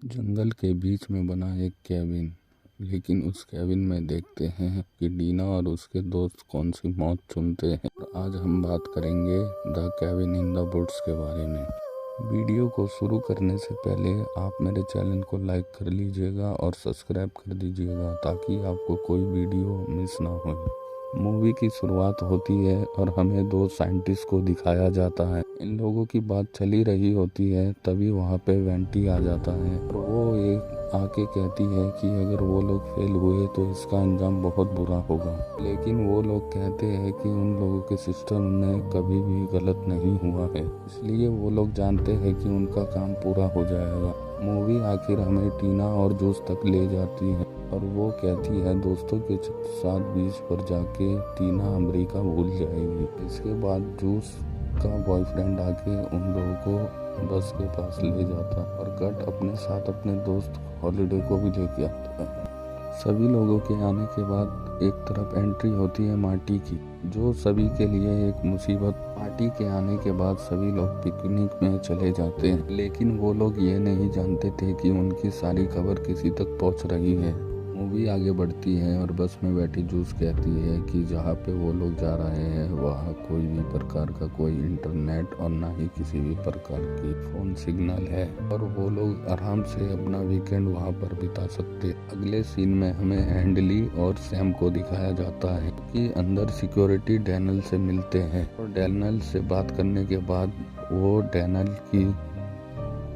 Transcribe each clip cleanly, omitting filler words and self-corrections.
जंगल के बीच में बना एक कैबिन। लेकिन उस कैबिन में देखते हैं कि डीना और उसके दोस्त कौन सी मौत चुनते हैं। और आज हम बात करेंगे the cabin in the woods के बारे में। वीडियो को शुरू करने से पहले आप मेरे चैनल को लाइक कर लीजिएगा और सब्सक्राइब कर दीजिएगा ताकि आपको कोई वीडियो मिस ना हो। मूवी की शुरुआत होती है और हमें दो साइंटिस्ट को दिखाया जाता है। इन लोगों की बात चली रही होती है, तभी वहाँ पे वेंटी आ जाता है और वो एक आके कहती है कि अगर वो लोग फेल हुए तो इसका अंजाम बहुत बुरा होगा। लेकिन वो लोग कहते हैं कि उन लोगों के सिस्टम में कभी भी गलत नहीं हुआ है, इसलिए वो लोग जानते हैं कि उनका काम पूरा हो जाएगा। मूवी आखिर हमें टीना और जूस तक ले जाती है और वो कहती है दोस्तों के साथ बीच पर जाके टीना अमेरिका भूल जाएगी। इसके बाद जूस का बॉयफ्रेंड आके उन लोगों को बस के पास ले जाता और कट अपने साथ अपने दोस्त हॉलिडे को भी लेके आता है। सभी लोगों के आने के बाद एक तरफ एंट्री होती है मार्टी की, जो सभी के लिए एक मुसीबत। पार्टी के आने के बाद सभी लोग पिकनिक में चले जाते हैं, लेकिन वो लोग ये नहीं जानते थे कि उनकी सारी खबर किसी तक पहुंच रही है। मूवी आगे बढ़ती है और बस में बैठी जूस कहती है कि जहाँ पे वो लोग जा रहे हैं वहाँ कोई भी प्रकार का कोई इंटरनेट और ना ही किसी भी प्रकार की फोन सिग्नल है और वो लोग आराम से अपना वीकेंड वहाँ पर बिता सकते। अगले सीन में हमें एंडली और सैम को दिखाया जाता है कि अंदर सिक्योरिटी डैनल से मिलते हैं और डैनल से बात करने के बाद वो डैनल की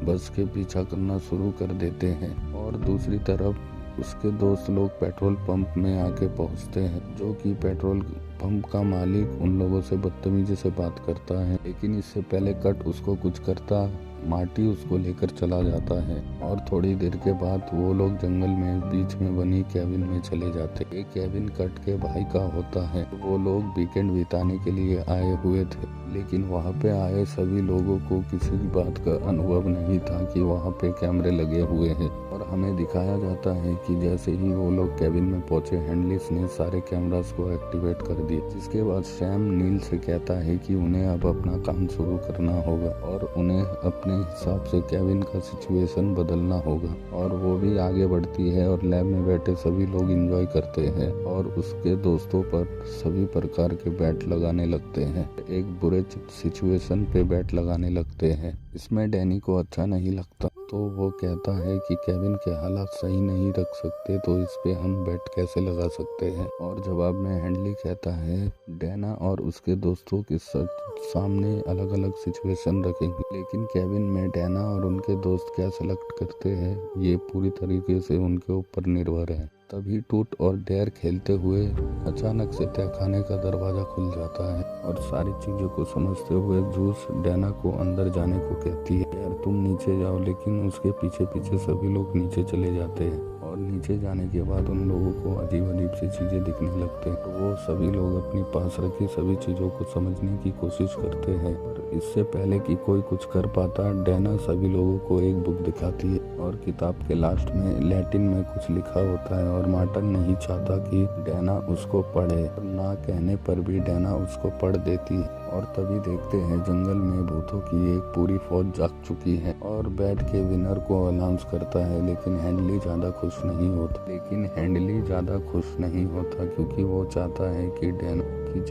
बस के पीछा करना शुरू कर देते हैं और दूसरी तरफ उसके दोस्त लोग पेट्रोल पंप में आके पहुंचते हैं, जो कि पेट्रोल पंप का मालिक उन लोगों से बदतमीजी से बात करता है। लेकिन इससे पहले कट उसको कुछ करता, मार्टी उसको लेकर चला जाता है और थोड़ी देर के बाद वो लोग जंगल में बीच में बनी कैबिन में चले जाते। एक कैबिन कट के भाई का होता है। वो लोग वीकेंड बिताने के लिए आए हुए थे, लेकिन वहाँ पे आए सभी लोगों को किसी भी बात का अनुभव नहीं था कि वहाँ पे कैमरे लगे हुए हैं। और हमें दिखाया जाता है कि जैसे ही वो लोग कैबिन में पहुंचे, हैंडलिस ने सारे कैमरास को एक्टिवेट कर दिए, जिसके बाद सैम नील से कहता है कि उन्हें अब अपना काम शुरू करना होगा और उन्हें अपने हिसाब से कैबिन का सिचुएशन बदलना होगा। और वो भी आगे बढ़ती है और लैब में बैठे सभी लोग एंजॉय करते हैं और उसके दोस्तों पर सभी प्रकार के बैट लगाने लगते हैं। एक बुरे सिचुएशन पे बैट लगाने लगते हैं। इसमें डैनी को अच्छा नहीं लगता, तो वो कहता है कि कैबिन के हालात सही नहीं रख सकते, तो इस पे हम बैट कैसे लगा सकते हैं। और जवाब में हैंडली कहता है डैना और उसके दोस्तों के सामने अलग अलग सिचुएशन रखेंगे, लेकिन कैबिन में डैना और उनके दोस्त क्या सेलेक्ट करते हैं ये पूरी तरीके से उनके ऊपर निर्भर है। तभी टूट और डेयर खेलते हुए अचानक से तहखाने का दरवाजा खुल जाता है और सारी चीजों को समझते हुए जूस डैना को अंदर जाने को कहती है, यार तुम नीचे जाओ, लेकिन उसके पीछे पीछे सभी लोग नीचे चले जाते हैं और नीचे जाने के बाद उन लोगों को अजीब अजीब सी चीजें दिखने लगते हैं। तो वो सभी लोग अपनी पास रखी सभी चीजों को समझने की कोशिश करते हैं। और इससे पहले कि कोई कुछ कर पाता, डैना सभी लोगों को एक बुक दिखाती है और किताब के लास्ट में लैटिन में कुछ लिखा होता है और मार्टन नहीं चाहता कि डैना उसको पढ़े, ना कहने पर भी डैना उसको पढ़ देती है। और तभी देखते हैं जंगल में भूतों की एक पूरी फौज जाग चुकी है और बैट के विनर को अनाउंस करता है। लेकिन हैंडली ज्यादा खुश नहीं होता क्योंकि वो चाहता है कि डैना की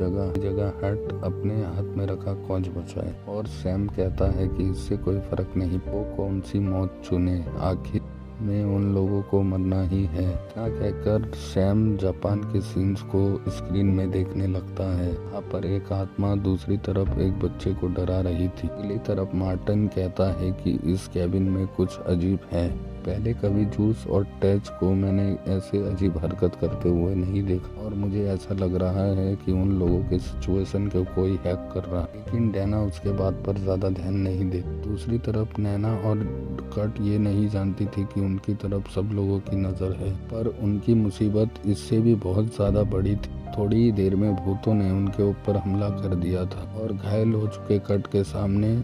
जगह हट अपने हाथ में रखा कॉज बचाए। और सैम कहता है कि इससे कोई फर्क नहीं, वो कौन सी मौत चुने, आखिर में उन लोगों को मरना ही है। क्या कहकर सैम जापान के सीन्स को स्क्रीन में देखने लगता है। यहाँ पर एक आत्मा दूसरी तरफ एक बच्चे को डरा रही थी। अगली तरफ मार्टिन कहता है कि इस कैबिन में कुछ अजीब है। पहले कभी जूस और टैच को मैंने ऐसे अजीब हरकत करते हुए नहीं देखा और मुझे ऐसा लग रहा है कि उन लोगों के सिचुएशन को कोई हैक कर रहा है। लेकिन डैना उसके बात पर ज्यादा ध्यान नहीं दे। दूसरी तरफ नैना और कट ये नहीं जानती थी कि उनकी तरफ सब लोगों की नजर है, पर उनकी मुसीबत इससे भी बहुत ज्यादा बड़ी थी। थोड़ी ही देर में भूतों ने उनके ऊपर हमला कर दिया था और घायल हो चुके कट के सामने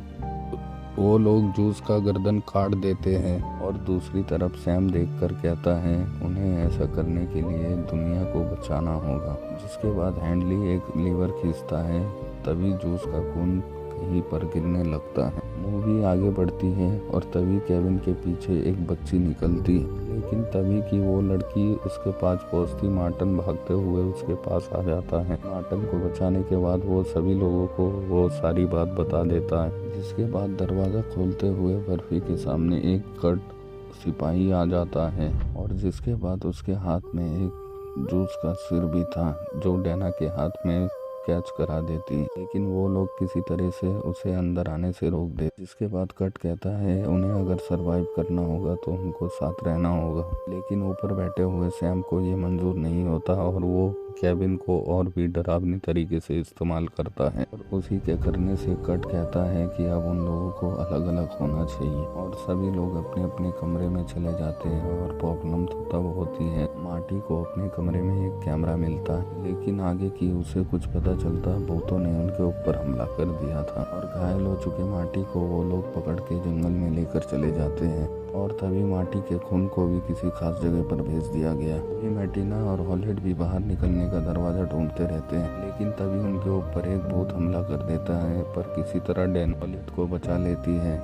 वो लोग जूस का गर्दन काट देते हैं। और दूसरी तरफ सैम देखकर कहता है उन्हें ऐसा करने के लिए दुनिया को बचाना होगा। जिसके बाद हैंडली एक लीवर खींचता है, तभी जूस का खून कहीं पर गिरने लगता है। मूवी आगे बढ़ती है और तभी केविन के पीछे एक बच्ची निकलती है, लेकिन तभी की वो लड़की उसके पास पहुंचती, मार्टिन भागते हुए उसके पास आ जाता है। मार्टिन को बचाने के बाद वो सभी लोगों को वो सारी बात बता देता है, जिसके बाद दरवाज़ा खोलते हुए बर्फी के सामने एक कर्ट सिपाही आ जाता है और जिसके बाद उसके हाथ में एक जूस का सिर भी था जो डैना के हाथ में कैच करा देती, लेकिन वो लोग किसी तरह से उसे अंदर आने से रोक दे। जिसके बाद कट कहता है उन्हें अगर सरवाइव करना होगा तो उनको साथ रहना होगा, लेकिन ऊपर बैठे हुए सैम को ये मंजूर नहीं होता और वो केविन को और भी डरावनी तरीके से इस्तेमाल करता है और उसी के करने से कट कहता है कि अब उन लोगों को अलग अलग होना चाहिए और सभी लोग अपने अपने कमरे में चले जाते हैं। और प्रॉब्लम तो तब होती है मार्टी को अपने कमरे में एक कैमरा मिलता है, लेकिन आगे की उसे कुछ पता चलता भूतों ने उनके ऊपर हमला कर दिया था और घायल हो चुके मार्टी को वो लोग पकड़ के जंगल में लेकर चले जाते हैं और तभी मार्टी के खून को भी किसी खास जगह पर भेज दिया गया। तभी मैटिना और हॉलिड भी बाहर निकलने का दरवाजा ढूंढते रहते हैं, लेकिन तभी उनके ऊपर एक भूत हमला कर देता है, पर किसी तरह डैन हॉलिड को बचा लेती है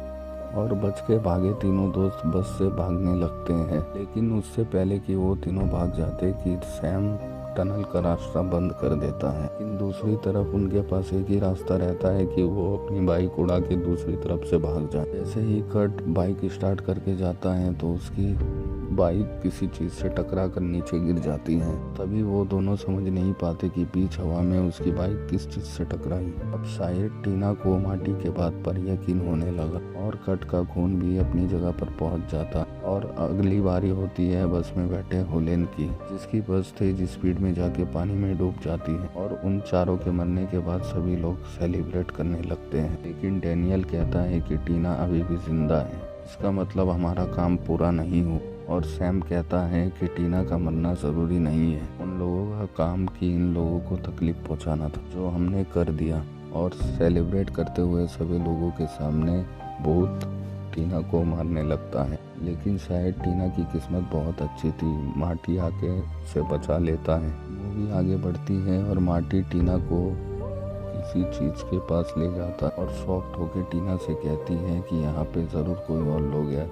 और बच के भागे तीनों दोस्त बस से भागने लगते हैं। लेकिन उससे पहले कि वो तीनों भाग जाते कि सैम टनल का रास्ता बंद कर देता है, लेकिन दूसरी तरफ उनके पास एक ही रास्ता रहता है कि वो अपनी बाइक उड़ा के दूसरी तरफ से भाग जाए। जैसे ही कट बाइक स्टार्ट करके जाता है तो उसकी बाइक किसी चीज से टकरा कर नीचे गिर जाती है। तभी वो दोनों समझ नहीं पाते कि बीच हवा में उसकी बाइक किस चीज से टकराई। अब शायद टीना को मार्टी के बात पर यकीन होने लगा और कट का खून भी अपनी जगह पर पहुंच जाता और अगली बारी होती है बस में बैठे होलेन की, जिसकी बस तेज स्पीड में जाके पानी में डूब जाती है और उन चारों के मरने के बाद सभी लोग सेलिब्रेट करने लगते हैं। लेकिन डैनियल कहता है कि टीना अभी भी जिंदा है, इसका मतलब हमारा काम पूरा नहीं हुआ। और सैम कहता है कि टीना का मरना जरूरी नहीं है, उन लोगों का काम कि इन लोगों को तकलीफ पहुंचाना था जो हमने कर दिया। और सेलिब्रेट करते हुए सभी लोगों के सामने भूत टीना को मारने लगता है, लेकिन शायद टीना की किस्मत बहुत अच्छी थी, मार्टी आके उसे बचा लेता है। मूवी आगे बढ़ती है और मार्टी टीना को किसी चीज के पास ले जाता और शॉक्ड होकर टीना से कहती है कि यहाँ पे जरूर कोई और लोग हैं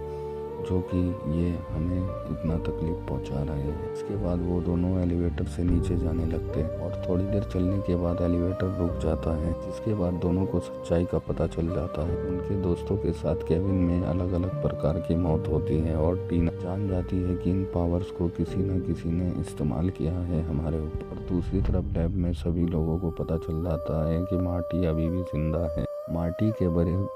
जो कि ये हमें इतना तकलीफ पहुंचा रहे हैं। इसके बाद वो दोनों एलिवेटर से नीचे जाने लगते हैं और थोड़ी देर चलने के बाद एलिवेटर रुक जाता है, जिसके बाद दोनों को सच्चाई का पता चल जाता है। उनके दोस्तों के साथ केविन में अलग अलग प्रकार की मौत होती है और टीना जान जाती है कि इन पावर्स को किसी न किसी ने इस्तेमाल किया है हमारे ऊपर। दूसरी तरफ लैब में सभी लोगों को पता चल जाता है कि मार्टी अभी भी जिंदा है। मार्टी के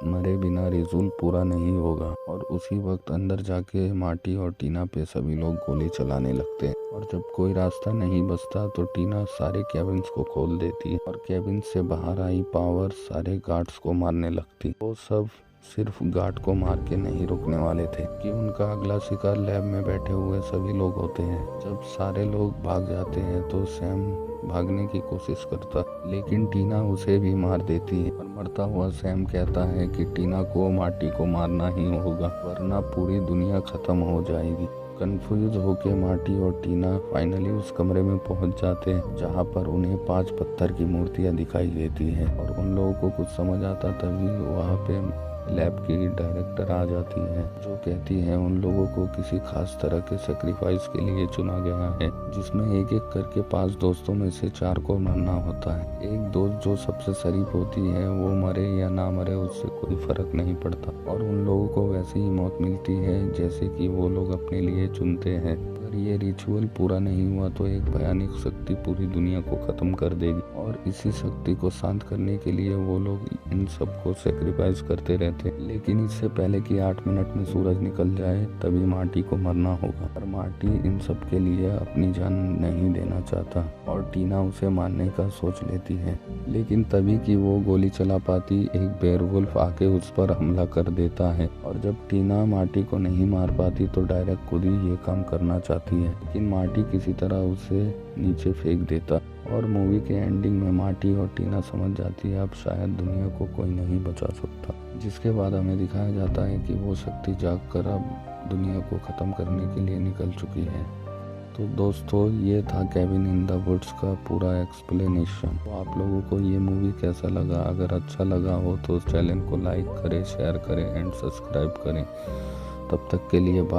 मरे बिना रिजूल पूरा नहीं होगा और उसी वक्त अंदर जाके मार्टी और टीना पे सभी लोग गोली चलाने लगते हैं और जब कोई रास्ता नहीं बचता तो टीना सारे कैबिन्स को खोल देती है और कैबिन से बाहर आई पावर सारे गार्ड्स को मारने लगती। वो सब सिर्फ गार्ड को मार के नहीं रुकने वाले थे कि उनका अगला शिकार लैब में बैठे हुए सभी लोग होते हैं। जब सारे लोग भाग जाते हैं तो सैम भागने की कोशिश करता, लेकिन टीना उसे भी मार देती है और मरता हुआ सैम कहता है कि टीना को मार्टी को मारना ही होगा वरना पूरी दुनिया खत्म हो जाएगी। कंफ्यूज होके मार्टी और टीना फाइनली उस कमरे में पहुंच जाते हैं जहां पर उन्हें 5 पत्थर की मूर्तियां दिखाई देती हैं और उन लोगों को कुछ समझ आता तभी वहां पे लैब की डायरेक्टर आ जाती है जो कहती है उन लोगों को किसी खास तरह के सेक्रीफाइस के लिए चुना गया है, जिसमें एक एक करके 5 दोस्तों में से 4 को मरना होता है। एक दोस्त जो सबसे शरीफ होती है वो मरे या ना मरे उससे कोई फर्क नहीं पड़ता और उन लोगों को वैसी ही मौत मिलती है जैसे कि वो लोग अपने लिए चुनते हैं। अगर ये रिचुअल पूरा नहीं हुआ तो एक भयानक शक्ति पूरी दुनिया को खत्म कर देगी और इसी शक्ति को शांत करने के लिए वो लोग इन सबको सेक्रीफाइस करते रहते हैं। लेकिन इससे पहले कि 8 मिनट में सूरज निकल जाए तभी मार्टी को मरना होगा और मार्टी इन सब के लिए अपनी जान नहीं देना चाहता और टीना उसे मारने का सोच लेती है, लेकिन तभी कि वो गोली चला पाती एक बेयरवुल्फ आके उस पर हमला कर देता है और जब टीना मार्टी को नहीं मार पाती तो डायरेक्ट खुद ही ये काम करना चाहती है, लेकिन मार्टी किसी तरह उसे नीचे फेंक देता और मूवी के एंडिंग में मार्टी और टीना समझ जाती है अब शायद दुनिया को कोई नहीं बचा सकता, जिसके बाद हमें दिखाया जाता है कि वो शक्ति जाग कर अब दुनिया को ख़त्म करने के लिए निकल चुकी है। तो दोस्तों ये था केविन इन द वुड्स का पूरा एक्सप्लेनेशन। तो आप लोगों को ये मूवी कैसा लगा? अगर अच्छा लगा हो तो चैनल को लाइक करें, शेयर करें एंड सब्सक्राइब करें। तब तक के लिए बाय।